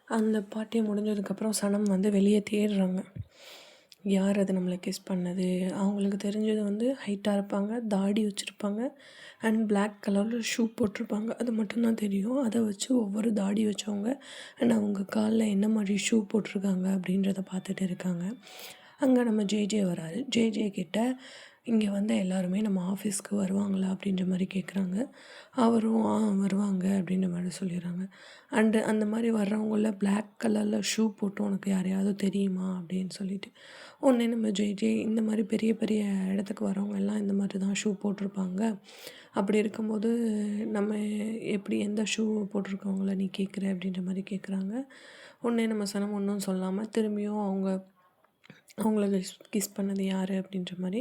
அந்த பார்ட்டி முடிஞ்சதுக்கப்புறம் சனம் வந்து வெளியே தேடுறாங்க. யார் அது நம்மளை கிஸ் பண்ணது? அவங்களுக்கு தெரிஞ்சது வந்து ஹைட்டாக இருப்பாங்க, தாடி வச்சுருப்பாங்க அண்ட் பிளாக் கலரில் ஷூ போட்டிருப்பாங்க. அது மட்டும்தான் தெரியும். அதை வச்சு ஒவ்வொரு தாடி வச்சவங்க அண்ட் அவங்க காலில் என்ன மாதிரி ஷூ போட்டிருக்காங்க அப்படின்றத பார்த்துட்டு இருக்காங்க. அங்கே நம்ம ஜேஜே வராரு. ஜேஜே கிட்ட இங்கே வந்து எல்லாருமே நம்ம ஆஃபீஸ்க்கு வருவாங்களா அப்படின்ற மாதிரி கேட்குறாங்க. அவரும் வருவாங்க அப்படின்ற மாதிரி சொல்லிடுறாங்க. அண்டு அந்த மாதிரி வர்றவங்கள பிளாக் கலரில் ஷூ போட்டு உனக்கு யாரையாவது தெரியுமா அப்படின்னு சொல்லிட்டு உடனே நம்ம ஜேஜே இந்த மாதிரி பெரிய பெரிய இடத்துக்கு வரவங்க எல்லாம் இந்த மாதிரி தான் ஷூ போட்டிருப்பாங்க. அப்படி இருக்கும்போது நம்ம எப்படி எந்த ஷூ போட்டிருக்கவங்கள நீ கேட்குற அப்படின்ற மாதிரி கேட்குறாங்க. உடனே நம்ம சனம் ஒன்றும் சொல்லாமல் திரும்பியும் அவங்கள கிஸ் பண்ணது யார் அப்படின்ற மாதிரி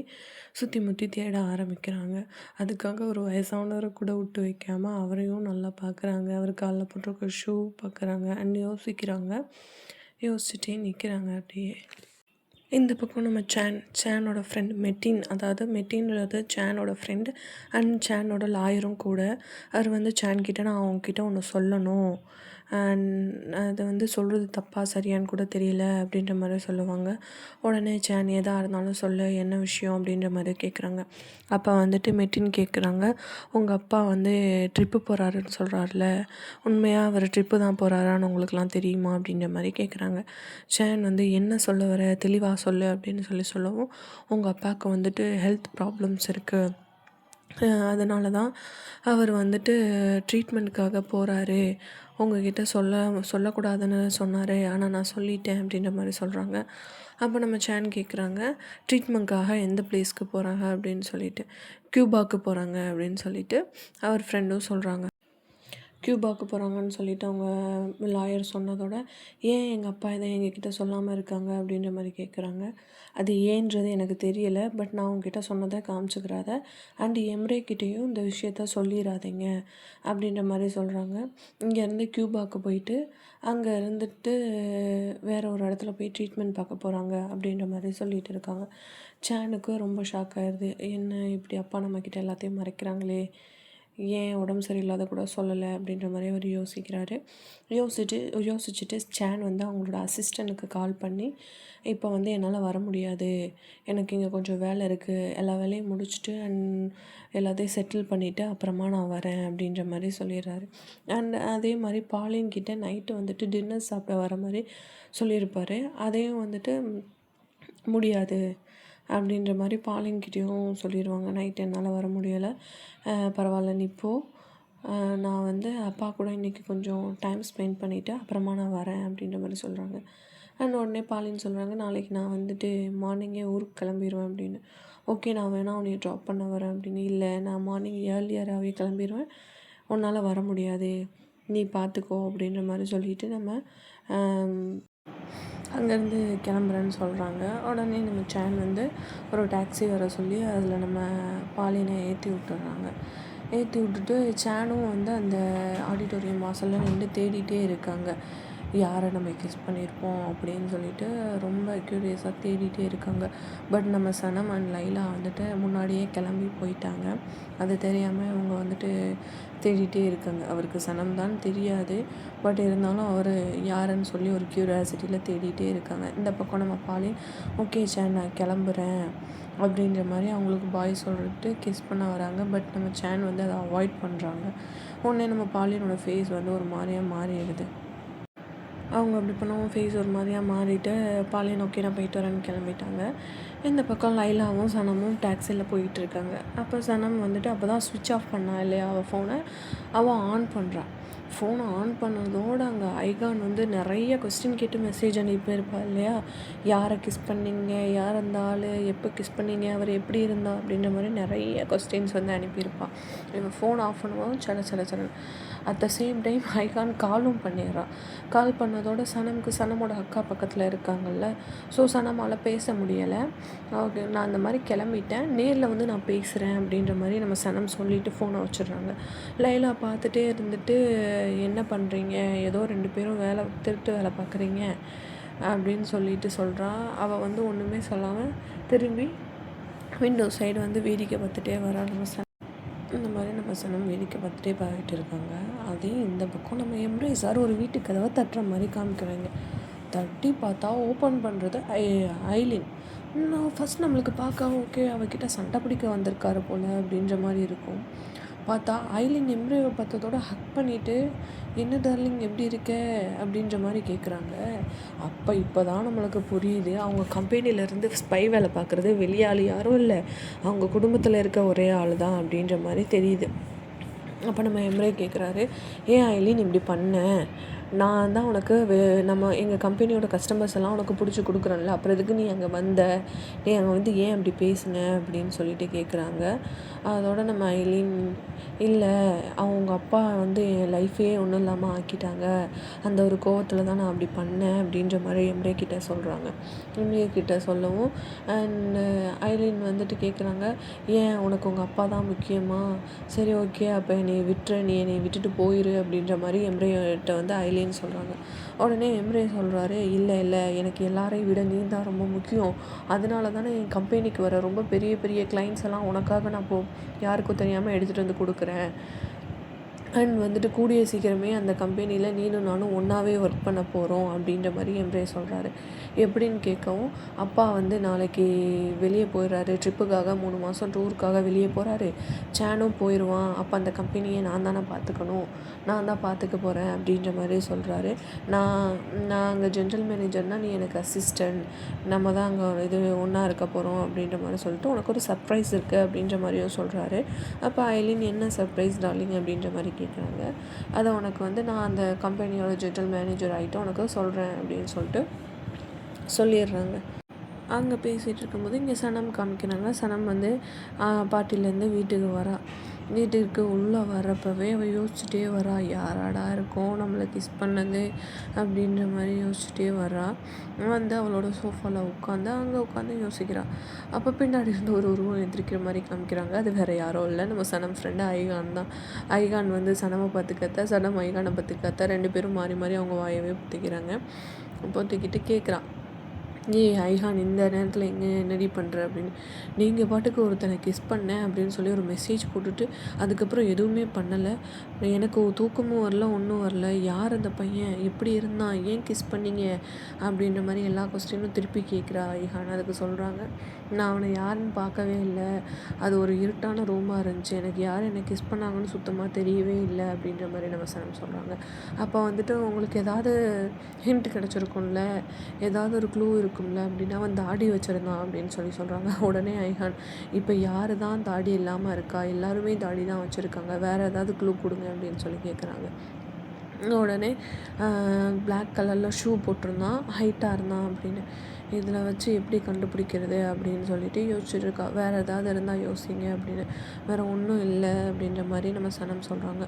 சுற்றி முற்றி தேட ஆரம்பிக்கிறாங்க. அதுக்காக ஒரு வயசானவரை கூட விட்டு வைக்காமல் அவரையும் நல்லா பார்க்குறாங்க. அவர் காலில் போட்டிருக்க ஷூ பார்க்குறாங்க அண்ட் யோசிச்சுட்டே நிற்கிறாங்க. அப்படியே இந்த பக்கம் நம்ம சேனோட ஃப்ரெண்ட் மெட்டின், அதாவது மெட்டின்றது சேனோட ஃப்ரெண்டு அண்ட் சேனோட லாயரும் கூட. அவர் வந்து சேன்கிட்ட நான் அவங்கக்கிட்ட ஒன்று சொல்லணும் அண்ட் அது வந்து சொல்கிறது தப்பாக சரியான்னு கூட தெரியல அப்படின்ற மாதிரி சொல்லுவாங்க. உடனே சேன் எதாக இருந்தாலும் சொல்லு, என்ன விஷயம் அப்படின்ற மாதிரி கேட்குறாங்க. அப்போ வந்துட்டு மெட்டின் கேட்குறாங்க, உங்கள் அப்பா வந்து ட்ரிப்பு போகிறாருன்னு சொல்கிறாருல, உண்மையாக அவர் ட்ரிப்பு தான் போகிறாரான்னு உங்களுக்குலாம் தெரியுமா அப்படின்ற மாதிரி கேட்குறாங்க. சேன் வந்து என்ன சொல்ல வர, தெளிவாக சொல்லு அப்படின்னு சொல்லவும், உங்கள் அப்பாவுக்கு வந்துட்டு ஹெல்த் ப்ராப்ளம்ஸ் இருக்குது, அதனால தான் அவர் வந்துட்டு ட்ரீட்மெண்ட்டுக்காக போகிறாரு, உங்ககிட்ட சொல்லக்கூடாதுன்னு சொன்னார், ஆனால் நான் சொல்லிட்டேன் அப்படின்ற மாதிரி சொல்கிறாங்க. அப்போ நம்ம சேன் கேட்குறாங்க, ட்ரீட்மெண்ட்காக எந்த பிளேஸ்க்கு போகிறாங்க அப்படின்னு சொல்லிட்டு. கியூபாவுக்கு போகிறாங்க அப்படின்னு சொல்லிட்டு அவர் ஃப்ரெண்டும் சொல்கிறாங்க. கியூபாவுக்கு போகிறாங்கன்னு சொல்லிட்டு அவங்க லாயர் சொன்னதோட, ஏன் எங்கள் அப்பா இதை எங்ககிட்ட சொல்லாமல் இருக்காங்க அப்படின்ற மாதிரி கேட்குறாங்க. அது ஏன்றது எனக்கு தெரியலை, பட் நான் உங்ககிட்ட சொன்னதை காமிச்சுக்கிறாத அண்ட் எம்ரேக்கிட்டேயும் இந்த விஷயத்த சொல்லிடாதீங்க அப்படின்ற மாதிரி சொல்கிறாங்க. இங்கேருந்து கியூபாவுக்கு போயிட்டு அங்கே இருந்துட்டு வேறு ஒரு இடத்துல போய் ட்ரீட்மெண்ட் பார்க்க போகிறாங்க அப்படின்ற மாதிரி சொல்லிகிட்டு இருக்காங்க. சேனுக்கு ரொம்ப ஷாக் ஆயிடுது. என்ன இப்படி அப்பா நம்மக்கிட்ட எல்லாத்தையும் மறைக்கிறாங்களே, ஏன் உடம்பு சரியில்லாத கூட சொல்லலை அப்படின்ற மாதிரி அவர் யோசிச்சுட்டு சேன் வந்து அவங்களோட அசிஸ்டண்ட்டுக்கு கால் பண்ணி, இப்போ வந்து என்னால் வர முடியாது, எனக்கு இங்கே கொஞ்சம் வேலை இருக்குது, எல்லா வேலையும் முடிச்சுட்டு அண்ட் எல்லாத்தையும் செட்டில் பண்ணிவிட்டு அப்புறமா நான் வரேன் அப்படின்ற மாதிரி சொல்லிடுறாரு. அண்ட் அதே மாதிரி பாலின் கிட்டே நைட்டு வந்துட்டு டின்னர் சாப்பிட வர மாதிரி சொல்லியிருப்பார். அதையும் வந்துட்டு முடியாது அப்படின்ற மாதிரி பாலின்கிட்டேயும் சொல்லிடுவாங்க. நைட் என்னால் வர முடியலை, பரவாயில்ல நீ போ, நான் வந்து அப்பா கூட இன்றைக்கி கொஞ்சம் டைம் ஸ்பெண்ட் பண்ணிவிட்டு அப்புறமா நான் வரேன் அப்படின்ற மாதிரி சொல்கிறாங்க. அண்ட் உடனே பாலின்னு சொல்கிறாங்க, நாளைக்கு நான் வந்துட்டு மார்னிங்கே ஊருக்கு கிளம்பிடுவேன் அப்படின்னு. ஓகே, நான் வேணால் உன்னை ட்ராப் பண்ண வரேன் அப்படின்னு. இல்லை, நான் மார்னிங் ஏர்லியராகவே கிளம்பிடுவேன், உன்னால் வர முடியாது, நீ பார்த்துக்கோ அப்படின்ற மாதிரி சொல்லிவிட்டு நம்ம அங்கேருந்து கிளம்புறேன்னு சொல்கிறாங்க. உடனே நம்ம சேன் வந்து ஒரு டாக்ஸி வர சொல்லி அதில் நம்ம பாலினை ஏற்றி விட்டுறாங்க. ஏற்றி விட்டுட்டு சேனும் வந்து அந்த ஆடிட்டோரியம் வாசலில் நின்று தேடிகிட்டே இருக்காங்க, யாரை நம்ம கிஸ் பண்ணியிருப்போம் அப்படின்னு சொல்லிட்டு ரொம்ப க்யூரியஸாக தேடிகிட்டே இருக்காங்க. பட் நம்ம சனம் அண்ட் லைலா வந்துட்டு முன்னாடியே கிளம்பி போயிட்டாங்க. அது தெரியாமல் இவங்க வந்துட்டு தேடிகிட்டே இருக்காங்க. அவருக்கு சனம் தான் தெரியாது, பட் இருந்தாலும் அவர் யாருன்னு சொல்லி ஒரு க்யூரியாசிட்டியில் தேடிகிட்டே இருக்காங்க. இந்த பக்கம் நம்ம பாலின், ஓகே சேன் நான் கிளம்புறேன் அப்படின்ற மாதிரி அவங்களுக்கு பாய் சொல்லிட்டு கிஸ் பண்ண வராங்க. பட் நம்ம சேன் வந்து அதை அவாய்ட் பண்ணுறாங்க. உடனே நம்ம பாலினோட ஃபேஸ் வந்து ஒரு மாதிரியாக மாறிடுது. அவங்க அப்படி பண்ணவும் ஃபேஸ் ஒரு மாதிரியாக மாறிட்டு பாலியன் ஓகே நான் போயிட்டு வரேன்னு கிளம்பிட்டாங்க. இந்த பக்கம் லைலாவும் சனமும் டாக்ஸியில் போயிட்டுருக்காங்க. அப்போ சனம் வந்துட்டு அப்போ தான் ஸ்விட்ச் ஆஃப் பண்ணா இல்லையா அவள் ஃபோனை, அவள் ஆன் பண்ணுறான். ஃபோனை ஆன் பண்ணதோடு அங்கே ஐகான் வந்து நிறைய கொஸ்டின் கேட்டு மெசேஜ் அனுப்பியிருப்பா இல்லையா, யாரை கிஸ் பண்ணிங்க, யார் அந்த ஆள், எப்போ கிஸ் பண்ணிங்க, அவர் எப்படி இருந்தா அப்படின்ற மாதிரி நிறைய கொஸ்டின்ஸ் வந்து அனுப்பியிருப்பாள். இவன் ஃபோன் ஆஃப் பண்ணுவோம் சல at the same time icon காலும் பண்ணிடுறான். கால் பண்ணதோட சனமோட அக்கா பக்கத்தில் இருக்காங்கல்ல, ஸோ சனமால் பேச முடியலை. ஓகே நான் அந்த மாதிரி கிளம்பிட்டேன், நேரில் வந்து நான் பேசுகிறேன் அப்படின்ற மாதிரி நம்ம சனம் சொல்லிவிட்டு ஃபோனை வச்சிடுறாங்க. லைலா பார்த்துட்டே இருந்துட்டு, என்ன பண்ணுறீங்க, ஏதோ 2 பேரும் திருட்டு வேலை பார்க்குறீங்க அப்படின்னு சொல்லிட்டு சொல்கிறான். அவள் வந்து ஒன்றுமே சொல்லாமல் திரும்பி விண்டோ சைடு வந்து வேடிக்கை பார்த்துட்டே வரா நம்ம இந்த மாதிரி நம்ம சனம் வேடிக்கை பார்த்துட்டே போயிட்டு இருக்காங்க. அதே இந்த பக்கம் நம்ம எம்ப்ரே சார் ஒரு வீட்டு கதவை தட்டுற மாதிரி காமிக்கிறாங்க. தட்டி பார்த்தா ஓப்பன் பண்ணுறது ஐலின். நான் ஃபஸ்ட் நம்மளுக்கு பார்க்க ஓகே அவகிட்ட சண்டை பிடிக்க வந்திருக்காரு போல் அப்படின்ற மாதிரி இருக்கும். பார்த்தா ஐலின் எம்ப்ரேவை பார்த்ததோட ஹக் பண்ணிவிட்டு என்ன டார்லிங் எப்படி இருக்க அப்படின்ற மாதிரி கேட்குறாங்க. இப்போ தான் நம்மளுக்கு புரியுது அவங்க கம்பெனிலேருந்து ஸ்பை வேலை பார்க்குறது வெளியாள் யாரும் இல்லை, அவங்க குடும்பத்தில் இருக்க ஒரே ஆள் தான் அப்படின்ற மாதிரி தெரியுது. அப்போ நம்ம எம்ப்ரே கேட்குறாரு, ஏன் ஐலின் இப்படி பண்ண, நான் தான் உனக்கு நம்ம எங்கள் கம்பெனியோட கஸ்டமர்ஸ் எல்லாம் உனக்கு பிடிச்சி கொடுக்குறேன்ல, அப்புறம் எதுக்கு நீ அங்கே வந்த, நீ அங்கே வந்து ஏன் அப்படி பேசுன அப்படின்னு சொல்லிட்டு கேட்குறாங்க. அதோட நம்ம ஐலின், இல்லை அவங்க அப்பா வந்து என் லைஃபே ஒன்றும் இல்லாமல் ஆக்கிட்டாங்க, அந்த ஒரு கோவத்தில் தான் நான் அப்படி பண்ணேன் அப்படின்ற மாதிரி எம்ப்ரே கிட்டே சொல்கிறாங்க. எம்ப்ரே கிட்டே சொல்லவும் அண்ட் ஐலின் வந்துட்டு கேட்குறாங்க, ஏன் உனக்கு உங்கள் அப்பா தான் முக்கியமா, சரி ஓகே அப்போ என்னை விட்டுரு, நீ என்னை விட்டுட்டு போயிரு அப்படின்ற மாதிரி எம்ப்ரேகிட்ட வந்து ஐலின்னு சொல்கிறாங்க. உடனே எம்ப்ரே சொல்கிறாரு, இல்லை எனக்கு எல்லாரையும் விட நீ தான் ரொம்ப முக்கியம், அதனால தானே என் கம்பெனிக்கு வர ரொம்ப பெரிய பெரிய கிளைண்ட்ஸ் எல்லாம் உனக்காக நான் யாருக்கும் தெரியாமல் எடுத்துகிட்டு வந்து கொடுக்குறேன். அண்ட் வந்துட்டு கூடிய சீக்கிரமே அந்த கம்பெனியில் நீனும் நானும் ஒன்றாவே ஒர்க் பண்ண போகிறோம் அப்படின்ற மாதிரி எம்ப்ரே சொல்கிறாரு. எப்படின்னு கேட்கவும், அப்பா வந்து நாளைக்கு வெளியே போயிடுறாரு, ட்ரிப்புக்காக 3 மாதம் டூருக்காக வெளியே போகிறாரு, சேனும் போயிடுவான், அப்போ அந்த கம்பெனியை நான் தானே பார்த்துக்கணும், நான் தான் பார்த்துக்க போகிறேன் அப்படின்ற மாதிரி சொல்கிறாரு. நான் அங்கே ஜென்ரல் மேனேஜர்னால் நீ எனக்கு அசிஸ்டன்ட், நம்ம தான் அங்கே இது ஒன்றா இருக்க போகிறோம் அப்படின்ற மாதிரி சொல்லிட்டு உனக்கு ஒரு சர்ப்ரைஸ் இருக்குது அப்படின்ற மாதிரியும் சொல்கிறாரு. அப்போ ஐலின், என்ன சர்ப்ரைஸ் டார்லிங் அப்படின்ற மாதிரி கேட்குறாங்க. அதை உனக்கு வந்து நான் அந்த கம்பெனியோட ஜென்ரல் மேனேஜர் ஆகிட்டு உனக்கு சொல்கிறேன் அப்படின்னு சொல்லிட்டு சொல்லிடுறாங்க. அங்கே பேசிகிட்டு இருக்கும்போது இங்கே சனம் காமிக்கிறாங்க. சனம் வந்து பார்ட்டிலேருந்து வீட்டுக்கு வரா. வீட்டுக்கு உள்ளே வரப்பவே அவள் யோசிச்சுட்டே வரா, யாராடா இருக்கும் நம்மளை கிஸ் பண்ணது அப்படின்ற மாதிரி யோசிச்சுட்டே வரா. வந்து அவளோட சோஃபாவில் உட்காந்து யோசிக்கிறாள். அப்போ பின்னாடி இருந்து ஒரு உருவம் எந்திரிக்கிற மாதிரி காமிக்கிறாங்க. அது வேறு யாரும் இல்லை, நம்ம சனம் ஃப்ரெண்டு ஐகான் தான். ஐகான் வந்து சனமை பார்த்து கத்த, சனம் ஐகானை பார்த்து கத்த, 2 பேரும் மாறி மாறி அவங்க வாயவே பொத்திக்கிறாங்க. பொத்திக்கிட்டு கேட்குறான், ஐகான் இந்த நேரத்தில் எங்கே என்னடி பண்ணுற அப்படின்னு. நீங்கள் பாட்டுக்கு ஒருத்தனை கிஸ் பண்ணேன் அப்படின்னு சொல்லி ஒரு மெசேஜ் போட்டுட்டு அதுக்கப்புறம் எதுவுமே பண்ணலை, எனக்கு தூக்கமும் வரல ஒன்றும் வரல, யார் அந்த பையன், எப்படி இருந்தான், ஏன் கிஸ் பண்ணீங்க அப்படின்ற மாதிரி எல்லா கொஸ்டினும் திருப்பி கேட்குறா ஐகான். அதுக்கு சொல்கிறாங்க, நான் அவனை யாருன்னு பார்க்கவே இல்லை, அது ஒரு இருட்டான ரூமாக இருந்துச்சு, எனக்கு யார் என்னை கிஸ் பண்ணாங்கன்னு சுத்தமாக தெரியவே இல்லை அப்படின்ற மாதிரி நம்ம சனம் சொல்கிறாங்க. அப்போ வந்துட்டு உங்களுக்கு ஏதாவது ஹிண்ட் கிடச்சிருக்கும்ல, ஏதாவது ஒரு க்ளூ இருக்கும்ல அப்படின்னா அவன் தாடி வச்சுருந்தான் அப்படின்னு சொல்கிறாங்க. உடனே ஐகான், இப்போ யார் தான் தாடி இல்லாமல் இருக்கா, எல்லாருமே தாடி தான் வச்சுருக்காங்க, வேறு ஏதாவது க்ளூ கொடுங்க அப்படின்னு சொல்லி கேட்குறாங்க. உடனே பிளாக் கலரில் ஷூ போட்டிருந்தான், ஹைட்டாக இருந்தான் அப்படின்னு. இதில் வச்சு எப்படி கண்டுபிடிக்கிறது அப்படின்னு சொல்லிட்டு யோசிச்சுட்டு இருக்கா. வேறு ஏதாவது இருந்தால் யோசிங்க அப்படின்னு. வேறு ஒன்றும் இல்லை அப்படின்ற மாதிரி நம்ம சனம் சொல்கிறாங்க.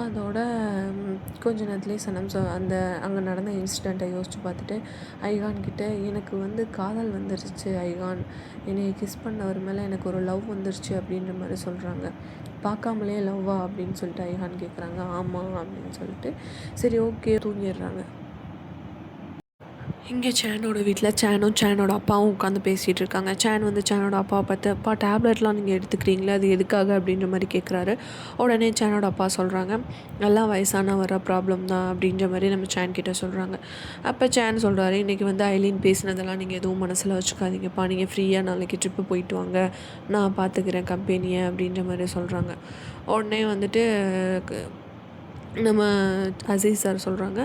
அதோட கொஞ்ச நேரத்துலேயே சனம் அந்த அங்கே நடந்த இன்சிடெண்ட்டை யோசித்து பார்த்துட்டு ஐகான் கிட்டே, எனக்கு வந்து காதல் வந்துருச்சு ஐகான், என்னை கிஸ் பண்ணவர் மேலே எனக்கு ஒரு லவ் வந்துருச்சு அப்படின்ற மாதிரி சொல்கிறாங்க. பார்க்காமலே லவ்வா அப்படின்னு சொல்லிட்டு ஐகான் கேட்குறாங்க. ஆமாம் அப்படின்னு சொல்லிட்டு சரி ஓகே தூங்கிடுறாங்க. இங்கே சேனோட வீட்டில் சேனோட அப்பாவும் உட்காந்து பேசிகிட்டு இருக்காங்க. சேன் வந்து சேனோட அப்பாவை பார்த்து, அப்பா டேப்லெட்லாம் நீங்கள் எடுத்துக்கிறீங்களா, அது எதுக்காக அப்படின்ற மாதிரி கேட்குறாரு. உடனே சேனோட அப்பா சொல்கிறாங்க, எல்லாம் வயசான வர ப்ராப்ளம் தான் அப்படின்ற மாதிரி நம்ம சேன் கிட்டே சொல்கிறாங்க. அப்போ சேன் சொல்கிறாரு, இன்றைக்கி வந்து ஐலின் பேசினதெல்லாம் நீங்கள் எதுவும் மனசில் வச்சுக்காதீங்கப்பா, நீங்கள் ஃப்ரீயாக நாளைக்கு ட்ரிப்பு போயிட்டு வாங்க, நான் பார்த்துக்கிறேன் கம்பெனியை அப்படின்ற மாதிரி சொல்கிறாங்க. உடனே வந்துட்டு நம்ம அசீஸ் சார் சொல்கிறாங்க,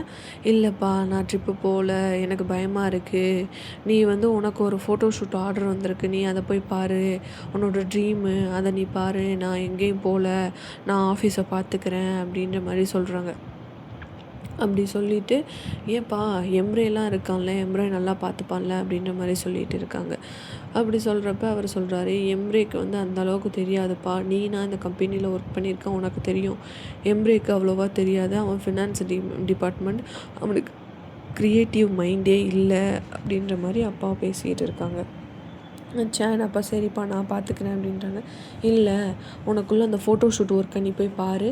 இல்லைப்பா நான் ட்ரிப்பு போகல, எனக்கு பயமாக இருக்குது, நீ வந்து உனக்கு ஒரு ஃபோட்டோ ஷூட் ஆர்டர் வந்திருக்கு, நீ அதை போய் பாரு, உன்னோட ட்ரீமு அதை நீ பாரு, நான் எங்கேயும் போகல, நான் ஆஃபீஸை பார்த்துக்கிறேன் அப்படின்ற மாதிரி சொல்கிறாங்க. அப்படி சொல்லிவிட்டு, ஏன்ப்பா எம்ப்ரேலாம் இருக்கான்ல, எம்ப்ரே நல்லா பார்த்துப்பான்ல அப்படின்ற மாதிரி சொல்லிகிட்டு இருக்காங்க. அப்படி சொல்கிறப்ப அவர் சொல்கிறாரு, எம்ப்ரேக்கு வந்து அந்தளவுக்கு தெரியாதுப்பா, நான் இந்த கம்பெனியில் ஒர்க் பண்ணியிருக்கேன், உனக்கு தெரியும், எம்ப்ரேக்கு அவ்வளோவா தெரியாது, அவன் ஃபினான்ஸ் டிபார்ட்மெண்ட், அவனுக்கு க்ரியேட்டிவ் மைண்டே இல்லை அப்படின்ற மாதிரி அப்பா பேசிகிட்டு இருக்காங்க. சேன் அப்பா சரிப்பா நான் பார்த்துக்கிறேன் அப்படின்றாங்க. இல்லை, உனக்குள்ளே அந்த ஃபோட்டோ ஷூட் ஒர்க்கை நீ போய் பாரு,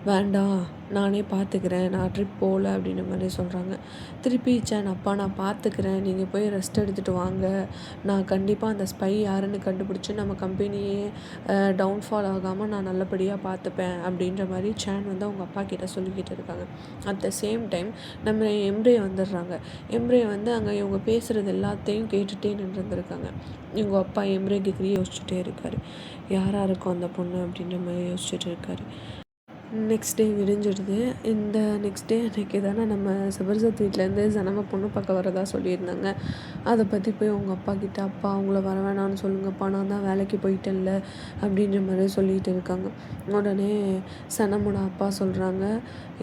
வேண்டாம் நானே பார்த்துக்கிறேன், நான் ட்ரிப் போகல அப்படின்ற மாதிரி சொல்கிறாங்க. திருப்பி சேன், அப்பா நான் பார்த்துக்கிறேன், நீங்கள் போய் ரெஸ்ட் எடுத்துகிட்டு வாங்க, நான் கண்டிப்பாக அந்த ஸ்பை யாருன்னு கண்டுபிடிச்சி நம்ம கம்பெனியே டவுன்ஃபால் ஆகாமல் நான் நல்லபடியாக பார்த்துப்பேன் அப்படின்ற மாதிரி சேன் வந்து அவங்க அப்பா கிட்ட சொல்லிக்கிட்டு இருக்காங்க. அட் த சேம் டைம் நம்ம எம்ரே வந்துடுறாங்க. எம்ரே வந்து அங்கே இவங்க பேசுகிறது எல்லாத்தையும் கேட்டுகிட்டே நின்றுருந்துருக்காங்க. இவங்க அப்பா எம்ரேக்கு யோசிச்சுட்டே இருக்கார், யாராக இருக்கும் அந்த பொண்ணு அப்படின்ற மாதிரி யோசிச்சுட்டு இருக்காரு. நெக்ஸ்ட் டே விடிஞ்சிடுது. இந்த நெக்ஸ்ட் டே அன்றைக்கி தானே நம்ம சபர்சத் வீட்டிலேருந்து சனம பொண்ணு பார்க்க வரதா சொல்லியிருந்தாங்க. அதை பற்றி போய் அவங்க அப்பா கிட்ட, அப்பா அவங்கள வர வேணான்னு சொல்லுங்கப்பா, நான் தான் வேலைக்கு போயிட்டேன்ல அப்படின்ற மாதிரி சொல்லிகிட்டு இருக்காங்க. உடனே சனமோட அப்பா சொல்கிறாங்க,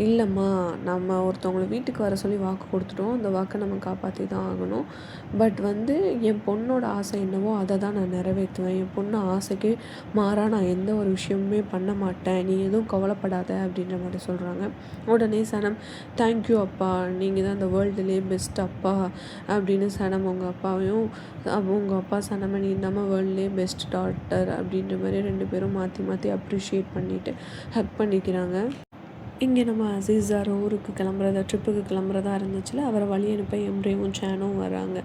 இல்லைம்மா, நம்ம ஒருத்தவங்கள வீட்டுக்கு வர சொல்லி வாக்கு கொடுத்துட்டோம், அந்த வாக்கை நம்ம காப்பாற்றி தான் ஆகணும். பட் வந்து என் பொண்ணோட ஆசை என்னவோ அதை தான் நான் நிறைவேற்றுவேன். என் பொண்ணு ஆசைக்கு மாறாக நான் எந்த ஒரு விஷயமுமே பண்ண மாட்டேன், நீ எதுவும் கவலைப்படாத அப்படின்ற மாதிரி சொல்கிறாங்க. உடனே சனம், தேங்க்யூ அப்பா, நீங்கள் தான் இந்த வேர்ல்டுலேயே பெஸ்ட் அப்பா அப்படின்னு சனம் அவங்க அப்பாவையும், அவங்க அப்பா சனமை, நீ நம்ம வேர்ல்டுலேயே பெஸ்ட் டாட்டர் அப்படின்ற மாதிரி 2 பேரும் மாற்றி மாற்றி அப்ரிஷியேட் பண்ணிவிட்டு ஹக் பண்ணிக்கிறாங்க. இங்கே நம்ம அசீஸ் சார் ஊருக்கு ட்ரிப்புக்கு கிளம்புறதா இருந்துச்சுல, அவரை வழி அனுப்ப எம்ரேவும் சேனும் வராங்க.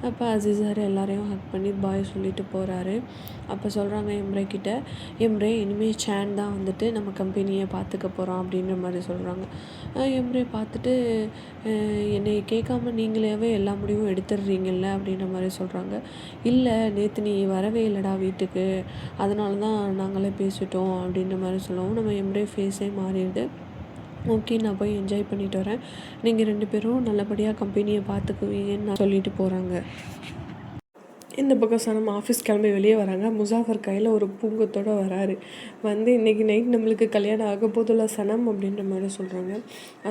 அப்போ அசீஸ் சார் எல்லாரையும் ஹக் பண்ணி பாய் சொல்லிட்டு போகிறாரு. அப்போ சொல்கிறாங்க எம்ரே கிட்ட, எம்ரே இனிமேல் சேன் தான் வந்துட்டு நம்ம கம்பெனியை பார்த்துக்க போகிறோம் அப்படின்ற மாதிரி சொல்கிறாங்க. எம்ரே பார்த்துட்டு, என்னை கேட்காம நீங்களாவே எல்லா முடிவும் எடுத்துடுறீங்கல்ல அப்படின்ற மாதிரி சொல்கிறாங்க. இல்லை, நேற்று நீ வரவே இல்லைடா வீட்டுக்கு, அதனால தான் நாங்களே பேசிட்டோம் அப்படின்ற மாதிரி சொல்லவும் நம்ம எம்ரே ஃபேஸே மாறிடுது. ஓகே, நான் போய் என்ஜாய் பண்ணிட்டு வரேன், நீங்கள் 2 பேரும் நல்லபடியாக கம்பெனியை பார்த்துக்குவீங்கன்னு நான் சொல்லிட்டு போகிறாங்க. இந்த பக்கம் சனம் ஆஃபீஸ் கிளம்பி வெளியே வராங்க. முசாஃபர் கையில் ஒரு பூங்கத்தோடு வராரு. வந்து இன்றைக்கி நைட் நம்மளுக்கு கல்யாணம் ஆக போதுள்ள சனம் அப்படின்ற மாதிரி சொல்கிறாங்க.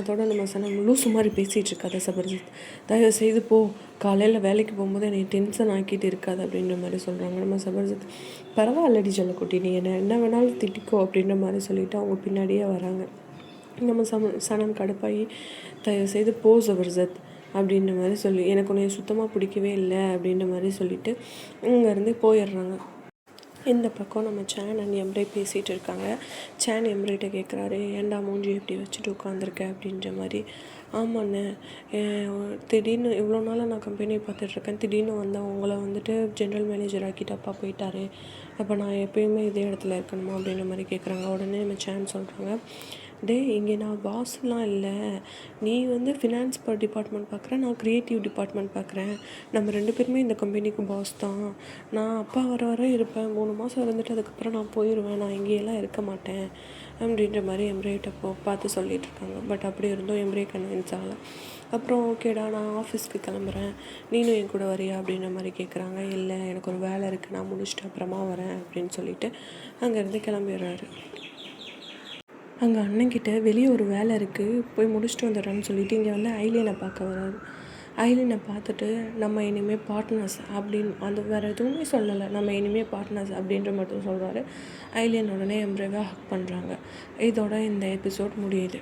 அதோட நம்ம சனம் லூசு மாதிரி பேசிகிட்டு இருக்காத சபர்ஜித், தயவு செய்து போ, காலையில் வேலைக்கு போகும்போது என்னை டென்ஷன் ஆக்கிட்டு இருக்காது அப்படின்ற மாதிரி சொல்கிறாங்க. நம்ம சபர்ஜித், பரவாயில்லடி செல்லக்குட்டி, நீ என்ன வேணாலும் திட்டிக்கோ அப்படின்ற மாதிரி சொல்லிவிட்டு அவங்க பின்னாடியே வராங்க. நம்ம சனம் கடுப்பாகி, தயவு செய்து போ சபர்ஜித் அப்படின்ற மாதிரி சொல்லி, எனக்கு உன்னை சுத்தமாக பிடிக்கவே இல்லை அப்படின்ற மாதிரி சொல்லிவிட்டு இங்கேருந்து போயிடுறாங்க. இந்த பக்கம் நம்ம சேன் அண்ட் எம்ரே பேசிகிட்டு இருக்காங்க. சேன் எம்ரேட்ட கேட்குறாரு, ஏன்டா மூஞ்சி எப்படி வச்சுட்டு உட்காந்துருக்க அப்படின்ற மாதிரி. ஆமாண்ணே, திடீர்னு இவ்வளோ நாளாக நான் கம்பெனி பார்த்துட்ருக்கேன், திடீர்னு உங்களை வந்துட்டு ஜென்ரல் மேனேஜர் ஆக்கிட்டு அப்பா போயிட்டாரு, அப்போ நான் எப்போயுமே இதே இடத்துல இருக்கணுமா அப்படின்ற மாதிரி கேட்குறாங்க. உடனே நம்ம சேன் சொல்கிறாங்க, இங்கே நான் பாஸ்லாம் இல்லை, நீ வந்து ஃபினான்ஸ் டிபார்ட்மெண்ட் பார்க்குற, நான் க்ரியேட்டிவ் டிபார்ட்மெண்ட் பார்க்குறேன், நம்ம 2 பேருமே இந்த கம்பெனிக்கு பாஸ் தான். நான் அப்பா வர இருப்பேன், 3 மாதம் இருந்துட்டு அதுக்கப்புறம் நான் போயிடுவேன், நான் இங்கேயெல்லாம் இருக்க மாட்டேன் அப்படின்ற மாதிரி எம்ரேட்ட பார்த்து சொல்லிகிட்டு இருக்காங்க. பட் அப்படி இருந்தும் எம்ரே கன்வின்ஸ் ஆகலை. அப்புறம் ஓகேடா, நான் ஆஃபீஸ்க்கு கிளம்புறேன், நீனும் என் கூட வரியா அப்படின்ற மாதிரி கேட்குறாங்க. இல்லை, எனக்கு ஒரு வேலை இருக்குது, நான் முடிச்சுட்டு அப்புறமா வரேன் அப்படின்னு சொல்லிட்டு அங்கேருந்து கிளம்பிடுறாரு. அங்கே அண்ணன்கிட்ட வெளியே ஒரு வேலை இருக்குது, போய் முடிச்சுட்டு வந்துடுறேன்னு சொல்லிவிட்டு இங்கே வந்து ஐலியனை பார்க்க வராரு. ஐலியனை பார்த்துட்டு, நம்ம இனிமேல் பார்ட்னர்ஸ் அப்படின்னு, அது வேறு எதுவுமே சொல்லலை, நம்ம இனிமேல் பார்ட்னர்ஸ் அப்படின்ற மட்டும் சொல்கிறாரு. ஐலியன் உடனே எம்ரேவை ஹக் பண்ணுறாங்க. இதோட இந்த எபிசோட் முடியுது.